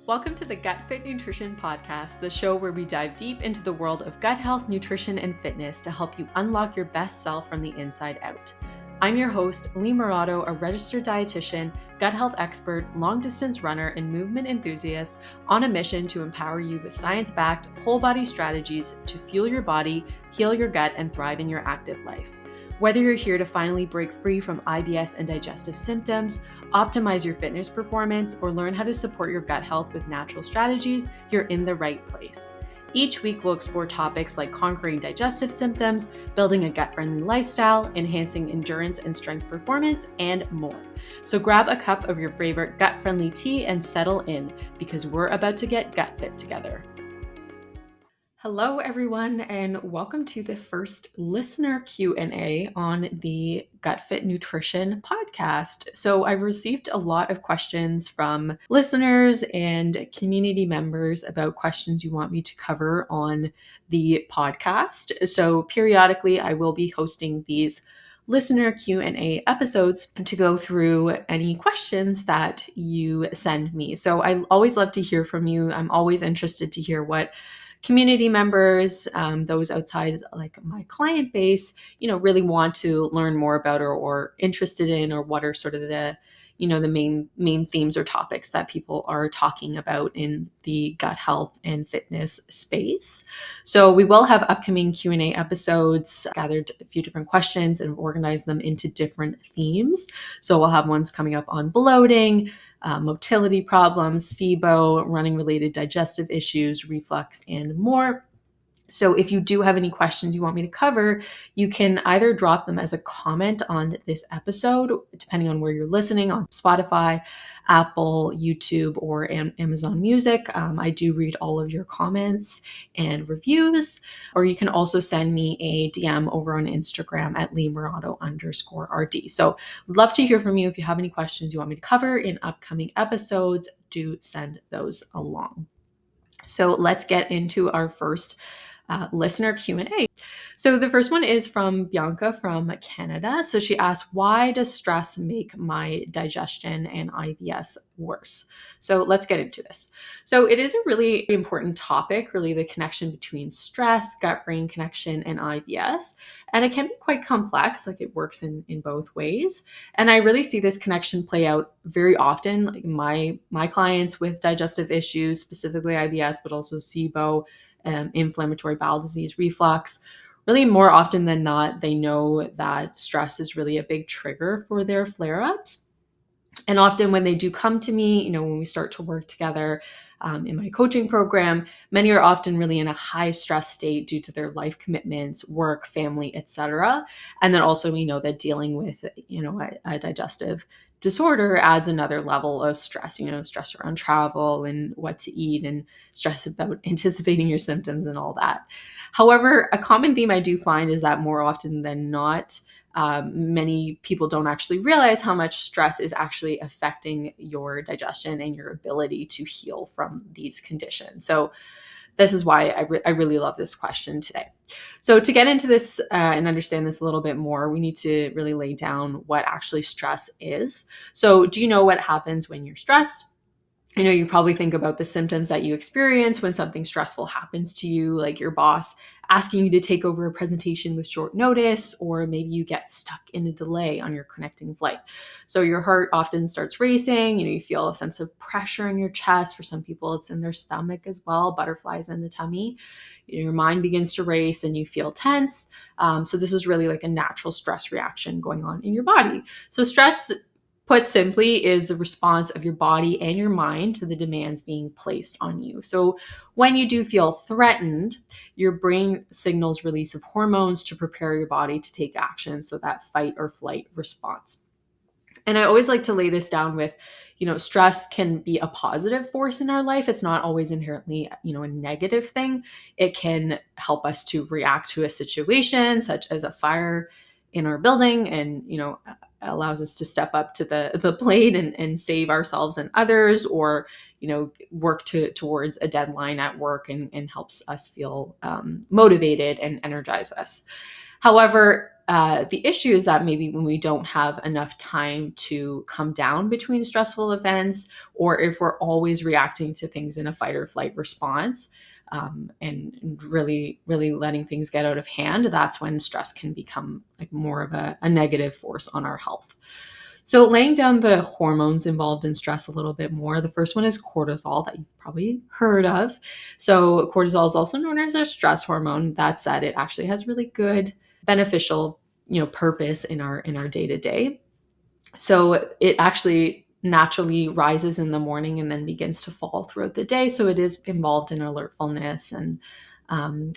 Welcome to the Gut Fit Nutrition Podcast, the show where we dive deep into the world of gut health, nutrition, and fitness to help you unlock your best self from the inside out. I'm your host, Leigh Merotto, a registered dietitian, gut health expert, long-distance runner, and movement enthusiast on a mission to empower you with science-backed, whole-body strategies to fuel your body, heal your gut, and thrive in your active life. Whether you're here to finally break free from IBS and digestive symptoms, optimize your fitness performance, or learn how to support your gut health with natural strategies, you're in the right place. Each week, we'll explore topics like conquering digestive symptoms, building a gut-friendly lifestyle, enhancing endurance and strength performance, and more. So grab a cup of your favorite gut-friendly tea and settle in, because we're about to get gut fit together. Hello, everyone, and welcome to the first listener Q&A on the Gut Fit Nutrition podcast. So I've received a lot of questions from listeners and community members about questions you want me to cover on the podcast. So periodically, I will be hosting these listener Q&A episodes to go through any questions that you send me. So I always love to hear from you. I'm always interested to hear what community members, those outside like my client base, really want to learn more about or interested in, or what are sort of the main themes or topics that people are talking about in the gut health and fitness space. So we will have upcoming Q&A episodes, gathered a few different questions and organized them into different themes. So we'll have ones coming up on bloating, motility problems, SIBO, running-related digestive issues, reflux, and more. So if you do have any questions you want me to cover, you can either drop them as a comment on this episode, depending on where you're listening, on Spotify, Apple, YouTube, or Amazon Music. I do read all of your comments and reviews, or you can also send me a DM over on Instagram at Leigh Merotto _RD. So I'd love to hear from you. If you have any questions you want me to cover in upcoming episodes, do send those along. So let's get into our first listener Q&A. So the first one is from Bianca from Canada. So she asked, why does stress make my digestion and IBS worse? So let's get into this. So it is a really important topic, really the connection between stress, gut-brain connection, and IBS. And it can be quite complex, like it works in both ways. And I really see this connection play out very often. Like my clients with digestive issues, specifically IBS, but also SIBO, inflammatory bowel disease, reflux, really more often than not, they know that stress is really a big trigger for their flare-ups. And often when they do come to me, when we start to work together in my coaching program, many are often really in a high stress state due to their life commitments, work, family, etc. And then also we know that dealing with, a digestive disorder adds another level of stress, stress around travel and what to eat, and stress about anticipating your symptoms and all that. However, a common theme I do find is that more often than not, many people don't actually realize how much stress is actually affecting your digestion and your ability to heal from these conditions. So this is why I really love this question today. So to get into this and understand this a little bit more, we need to really lay down what actually stress is. So do you know what happens when you're stressed? You probably think about the symptoms that you experience when something stressful happens to you, like your boss asking you to take over a presentation with short notice, or maybe you get stuck in a delay on your connecting flight. So your heart often starts racing, you feel a sense of pressure in your chest. For some people, it's in their stomach as well, butterflies in the tummy. Your mind begins to race and you feel tense. So this is really like a natural stress reaction going on in your body. So stress, put simply, is the response of your body and your mind to the demands being placed on you. So when you do feel threatened, your brain signals release of hormones to prepare your body to take action. So that fight or flight response. And I always like to lay this down with, stress can be a positive force in our life. It's not always inherently, a negative thing. It can help us to react to a situation, such as a fire in our building, and, allows us to step up to the plate and save ourselves and others, or, work towards a deadline at work and helps us feel motivated and energize us. However, the issue is that maybe when we don't have enough time to come down between stressful events, or if we're always reacting to things in a fight or flight response, and really, really letting things get out of hand, that's when stress can become like more of a negative force on our health. So laying down the hormones involved in stress a little bit more, the first one is cortisol, that you've probably heard of. So cortisol is also known as a stress hormone. That said, it actually has really good beneficial, purpose in our day-to-day. So it actually naturally rises in the morning and then begins to fall throughout the day. So it is involved in alertfulness and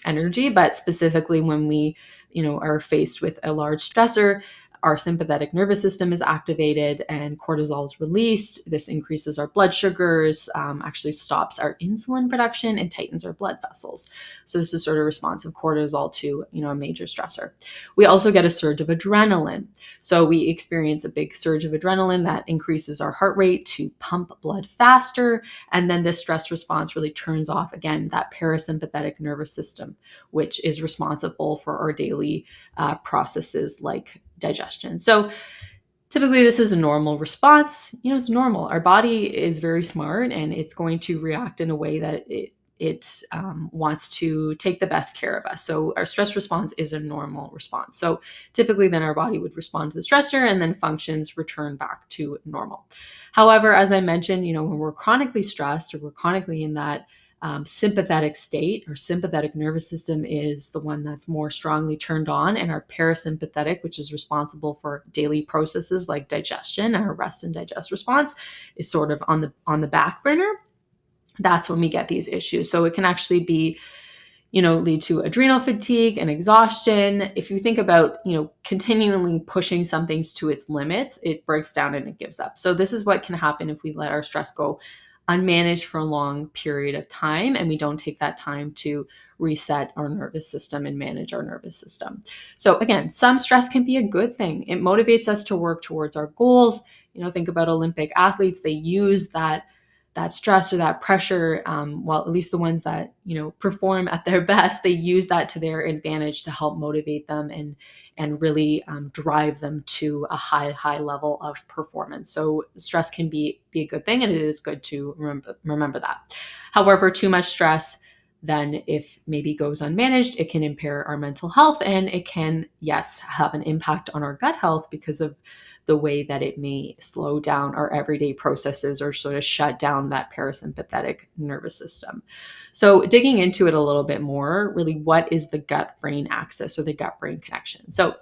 energy. But specifically when we, are faced with a large stressor, our sympathetic nervous system is activated and cortisol is released. This increases our blood sugars, actually stops our insulin production and tightens our blood vessels. So this is sort of response of cortisol to, a major stressor. We also get a surge of adrenaline. So we experience a big surge of adrenaline that increases our heart rate to pump blood faster. And then this stress response really turns off, again, that parasympathetic nervous system, which is responsible for our daily processes like digestion. So typically this is a normal response. It's normal. Our body is very smart and it's going to react in a way that it wants to take the best care of us. So our stress response is a normal response. So typically then our body would respond to the stressor and then functions return back to normal. However, as I mentioned, when we're chronically stressed or we're chronically in that sympathetic state, our sympathetic nervous system is the one that's more strongly turned on, and our parasympathetic, which is responsible for daily processes like digestion, our rest and digest response, is sort of on the back burner. That's when we get these issues. So it can actually be, lead to adrenal fatigue and exhaustion. If you think about, continually pushing something to its limits, it breaks down and it gives up. So this is what can happen if we let our stress go unmanaged for a long period of time and we don't take that time to reset our nervous system and manage our nervous system. So again, some stress can be a good thing. It motivates us to work towards our goals. Think about Olympic athletes. They use that stress or that pressure, well, at least the ones that, perform at their best, they use that to their advantage to help motivate them and really drive them to a high level of performance. So stress can be a good thing, and it is good to remember that. However, too much stress, then if maybe goes unmanaged, it can impair our mental health, and it can, yes, have an impact on our gut health because of the way that it may slow down our everyday processes or sort of shut down that parasympathetic nervous system. So digging into it a little bit more, really, what is the gut-brain axis or the gut-brain connection? So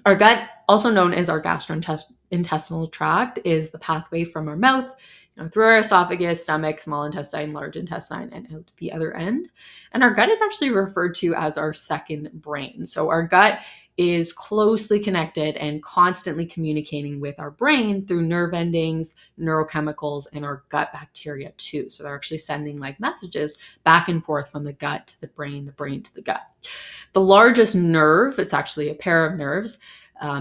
our gut, also known as our gastrointestinal tract, is the pathway from our mouth, through our esophagus, stomach, small intestine, large intestine, and out the other end. And our gut is actually referred to as our second brain. So our gut is closely connected and constantly communicating with our brain through nerve endings, neurochemicals, and our gut bacteria too. So they're actually sending like messages back and forth from the gut to the brain to the gut. The largest nerve, it's actually a pair of nerves,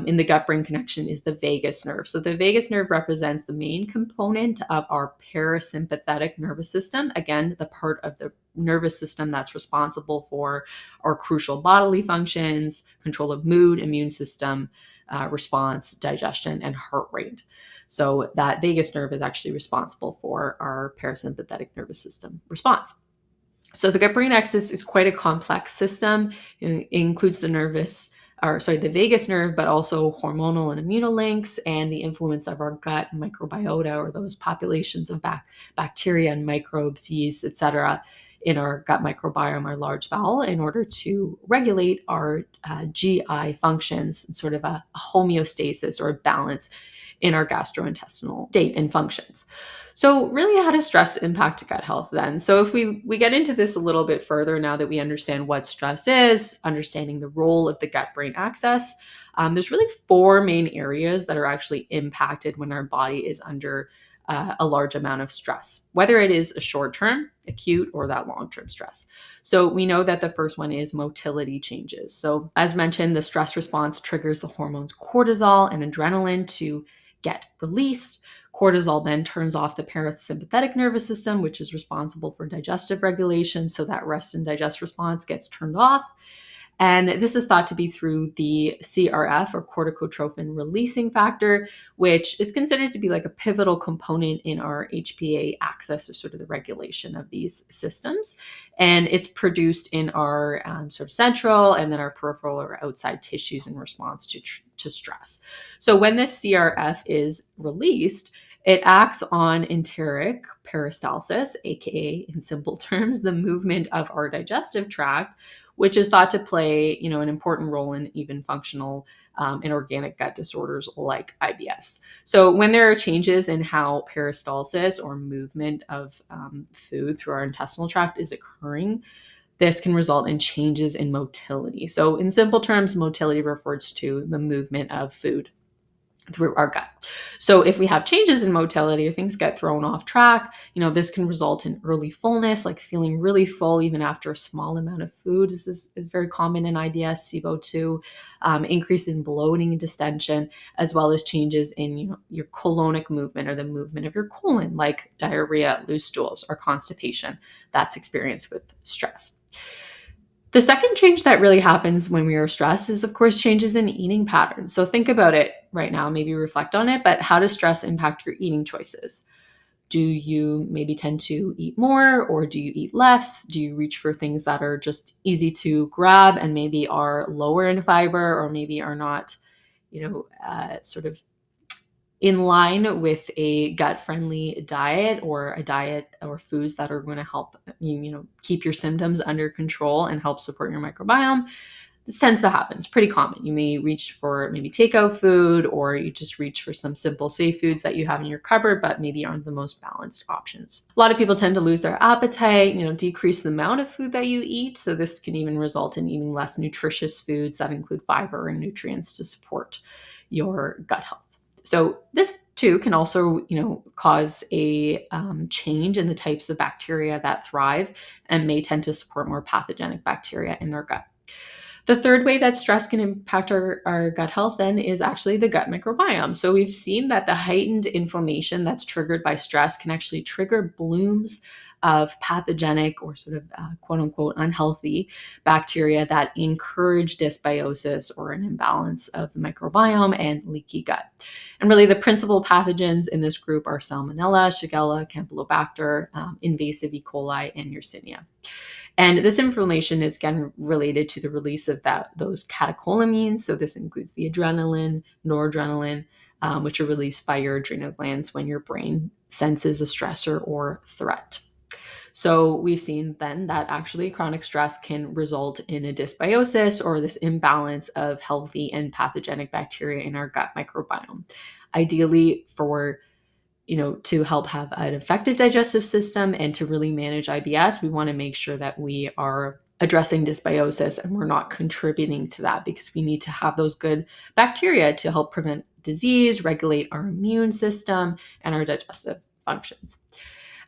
in the gut-brain connection, is the vagus nerve. So the vagus nerve represents the main component of our parasympathetic nervous system. Again, the part of the nervous system that's responsible for our crucial bodily functions, control of mood, immune system, response, digestion, and heart rate. So that vagus nerve is actually responsible for our parasympathetic nervous system response. So the gut-brain axis is quite a complex system. It includes the vagus nerve, but also hormonal and immunal links and the influence of our gut microbiota, or those populations of bacteria and microbes, yeast, etc., in our gut microbiome, our large bowel, in order to regulate our GI functions, sort of a homeostasis or a balance in our gastrointestinal state and functions. So really, how does stress impact gut health then? So if we get into this a little bit further, now that we understand what stress is, understanding the role of the gut-brain axis, there's really 4 main areas that are actually impacted when our body is under a large amount of stress, whether it is a short-term, acute, or that long-term stress. So we know that the first one is motility changes. So as mentioned, the stress response triggers the hormones cortisol and adrenaline to get released. Cortisol then turns off the parasympathetic nervous system, which is responsible for digestive regulation. So that rest and digest response gets turned off. And this is thought to be through the CRF, or corticotrophin releasing factor, which is considered to be like a pivotal component in our HPA axis, or sort of the regulation of these systems. And it's produced in our sort of central and then our peripheral or outside tissues in response to stress. So when this CRF is released, it acts on enteric peristalsis, aka in simple terms, the movement of our digestive tract, which is thought to play, an important role in even functional and organic gut disorders like IBS. So when there are changes in how peristalsis, or movement of food through our intestinal tract, is occurring, this can result in changes in motility. So in simple terms, motility refers to the movement of food through our gut. So if we have changes in motility, or things get thrown off track, this can result in early fullness, like feeling really full even after a small amount of food. This is very common in IBS, SIBO too, increase in bloating and distension, as well as changes in your colonic movement, or the movement of your colon, like diarrhea, loose stools, or constipation that's experienced with stress. The second change that really happens when we are stressed is, of course, changes in eating patterns. So think about it right now, maybe reflect on it, but how does stress impact your eating choices? Do you maybe tend to eat more, or do you eat less? Do you reach for things that are just easy to grab and maybe are lower in fiber, or maybe are not, sort of in line with a gut-friendly diet, or a diet or foods that are going to help you, keep your symptoms under control and help support your microbiome? This tends to happen. It's pretty common. You may reach for maybe takeout food, or you just reach for some simple safe foods that you have in your cupboard, but maybe aren't the most balanced options. A lot of people tend to lose their appetite, decrease the amount of food that you eat. So this can even result in eating less nutritious foods that include fiber and nutrients to support your gut health. So this too can also, cause a change in the types of bacteria that thrive and may tend to support more pathogenic bacteria in our gut. The third way that stress can impact our gut health then is actually the gut microbiome. So we've seen that the heightened inflammation that's triggered by stress can actually trigger blooms of pathogenic, or sort of quote unquote unhealthy bacteria that encourage dysbiosis, or an imbalance of the microbiome and leaky gut. And really the principal pathogens in this group are Salmonella, Shigella, Campylobacter, invasive E. coli, and Yersinia. And this inflammation is again related to the release of those catecholamines. So this includes the adrenaline, noradrenaline, which are released by your adrenal glands when your brain senses a stressor or threat. So we've seen then that actually chronic stress can result in a dysbiosis, or this imbalance of healthy and pathogenic bacteria in our gut microbiome. Ideally, for to help have an effective digestive system and to really manage IBS, we want to make sure that we are addressing dysbiosis and we're not contributing to that, because we need to have those good bacteria to help prevent disease, regulate our immune system, and our digestive functions.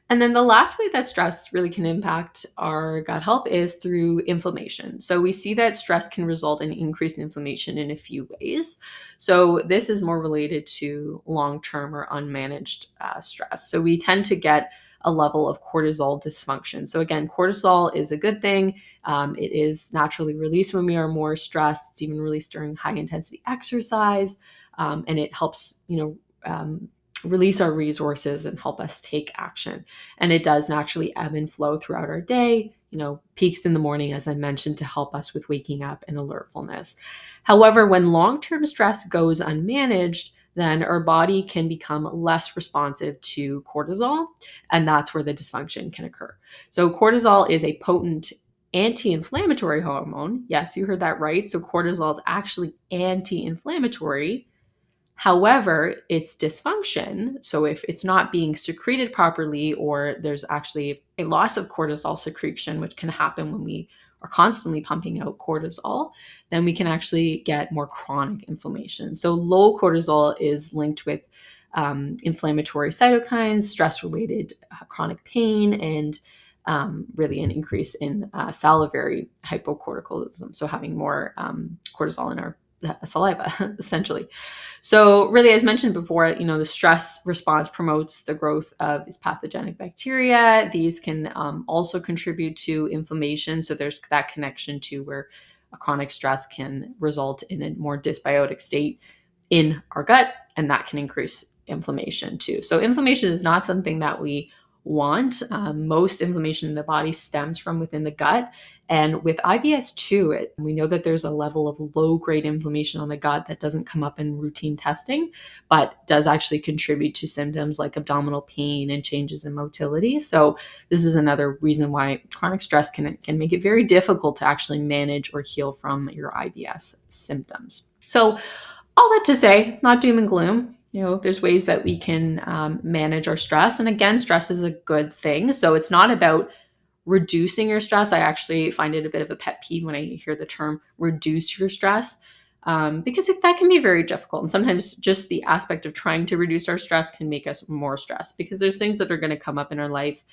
And then the last way that stress really can impact our gut health is through inflammation. So we see that stress can result in increased inflammation in a few ways. So this is more related to long-term or unmanaged stress. So we tend to get a level of cortisol dysfunction. So again, cortisol is a good thing. It is naturally released when we are more stressed. It's even released during high intensity exercise, and it helps, release our resources and help us take action. And it does naturally ebb and flow throughout our day, peaks in the morning, as I mentioned, to help us with waking up and alertfulness. However, when long-term stress goes unmanaged, then our body can become less responsive to cortisol, and that's where the dysfunction can occur. So cortisol is a potent anti-inflammatory hormone. Yes, you heard that right. So cortisol is actually anti-inflammatory. However, it's dysfunction. So if it's not being secreted properly, or there's actually a loss of cortisol secretion, which can happen when we are constantly pumping out cortisol, then we can actually get more chronic inflammation. So low cortisol is linked with inflammatory cytokines, stress-related chronic pain, and really an increase in salivary hypocorticolism. So having more cortisol in our saliva, essentially. So really, as mentioned before, the stress response promotes the growth of these pathogenic bacteria. These can also contribute to inflammation. So there's that connection to where chronic stress can result in a more dysbiotic state in our gut, and that can increase inflammation too. So inflammation is not something that we want. Most inflammation in the body stems from within the gut. And with IBS too, we know that there's a level of low-grade inflammation on the gut that doesn't come up in routine testing, but does actually contribute to symptoms like abdominal pain and changes in motility. So this is another reason why chronic stress can make it very difficult to actually manage or heal from your IBS symptoms. So all that to say, not doom and gloom. There's ways that we can manage our stress. And again, stress is a good thing. So it's not about reducing your stress. I actually find it a bit of a pet peeve when I hear the term reduce your stress, because that can be very difficult. And sometimes just the aspect of trying to reduce our stress can make us more stressed, because there's things that are going to come up in our life.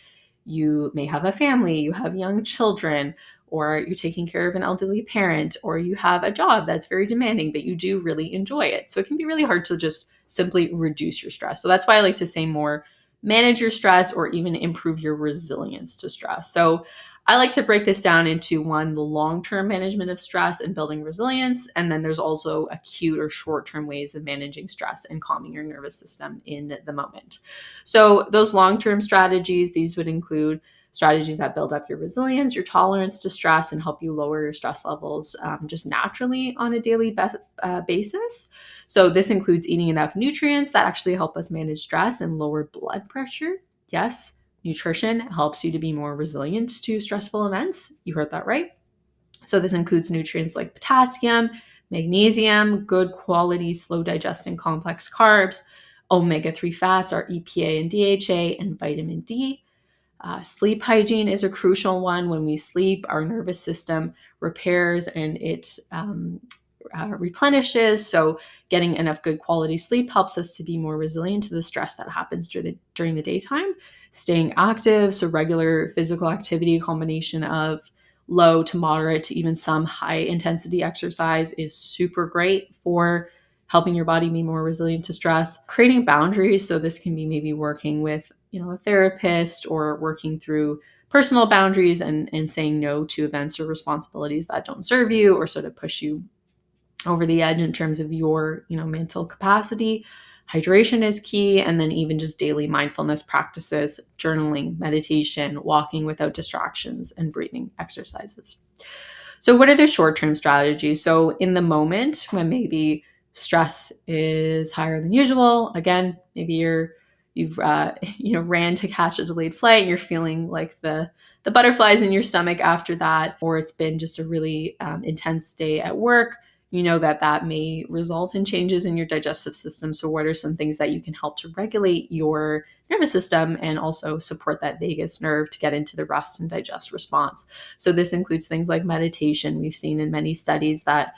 You may have a family, you have young children, or you're taking care of an elderly parent, or you have a job that's very demanding, but you do really enjoy it. So it can be really hard to just simply reduce your stress. So that's why I like to say more manage your stress, or even improve your resilience to stress. So I like to break this down into the long-term management of stress and building resilience. And then there's also acute or short-term ways of managing stress and calming your nervous system in the moment. So those long-term strategies, these would include strategies that build up your resilience, your tolerance to stress, and help you lower your stress levels just naturally on a daily basis. So this includes eating enough nutrients that actually help us manage stress and lower blood pressure. Yes, nutrition helps you to be more resilient to stressful events. You heard that right. So this includes nutrients like potassium, magnesium, good quality, slow digesting complex carbs, omega-3 fats, our EPA and DHA, and vitamin D. Sleep hygiene is a crucial one. When we sleep, our nervous system repairs and it replenishes. So getting enough good quality sleep helps us to be more resilient to the stress that happens during the daytime. Staying active, so regular physical activity, a combination of low to moderate to even some high intensity exercise, is super great for helping your body be more resilient to stress. Creating boundaries, so this can be maybe working with a therapist, or working through personal boundaries and saying no to events or responsibilities that don't serve you or sort of push you over the edge in terms of your mental capacity. Hydration is key. And then even just daily mindfulness practices, journaling, meditation, walking without distractions, and breathing exercises. So what are the short-term strategies? So in the moment when maybe stress is higher than usual, again, maybe you've ran to catch a delayed flight and you're feeling like the butterflies in your stomach after that, or it's been just a really intense day at work, that may result in changes in your digestive system. So what are some things that you can help to regulate your nervous system and also support that vagus nerve to get into the rest and digest response? So this includes things like meditation. We've seen in many studies that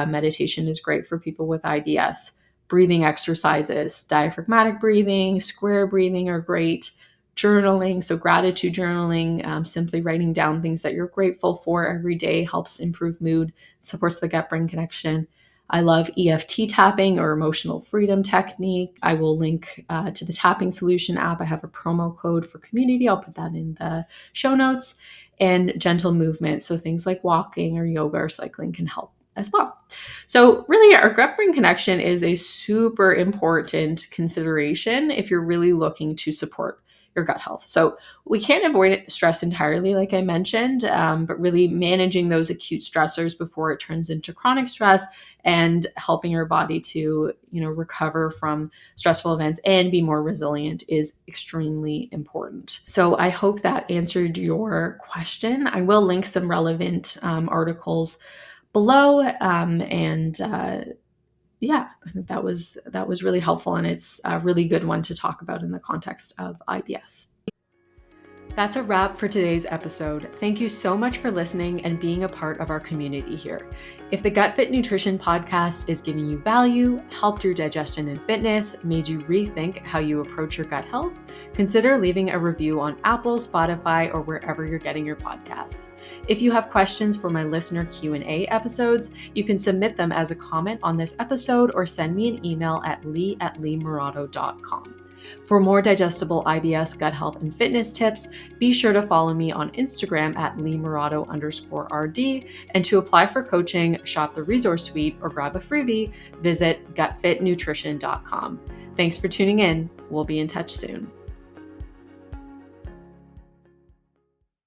meditation is great for people with IBS. Breathing exercises, diaphragmatic breathing, square breathing are great. Journaling, so gratitude journaling, simply writing down things that you're grateful for every day helps improve mood, supports the gut-brain connection. I love EFT tapping, or emotional freedom technique. I will link to the Tapping Solution app. I have a promo code for community. I'll put that in the show notes. And gentle movement, so things like walking or yoga or cycling can help as well. So really, our gut-brain connection is a super important consideration if you're really looking to support your gut health. So we can't avoid stress entirely, like I mentioned, but really managing those acute stressors before it turns into chronic stress, and helping your body to, recover from stressful events and be more resilient is extremely important. So I hope that answered your question. I will link some relevant articles below, yeah, I think that was really helpful, and it's a really good one to talk about in the context of IBS. That's a wrap for today's episode. Thank you so much for listening and being a part of our community here. If the Gut Fit Nutrition podcast is giving you value, helped your digestion and fitness, made you rethink how you approach your gut health, consider leaving a review on Apple, Spotify, or wherever you're getting your podcasts. If you have questions for my listener Q&A episodes, you can submit them as a comment on this episode or send me an email at leigh@leighmerotto.com. For more digestible IBS, gut health, and fitness tips, be sure to follow me on Instagram at Leigh Merotto _RD. And to apply for coaching, shop the resource suite, or grab a freebie, visit gutfitnutrition.com. Thanks for tuning in. We'll be in touch soon.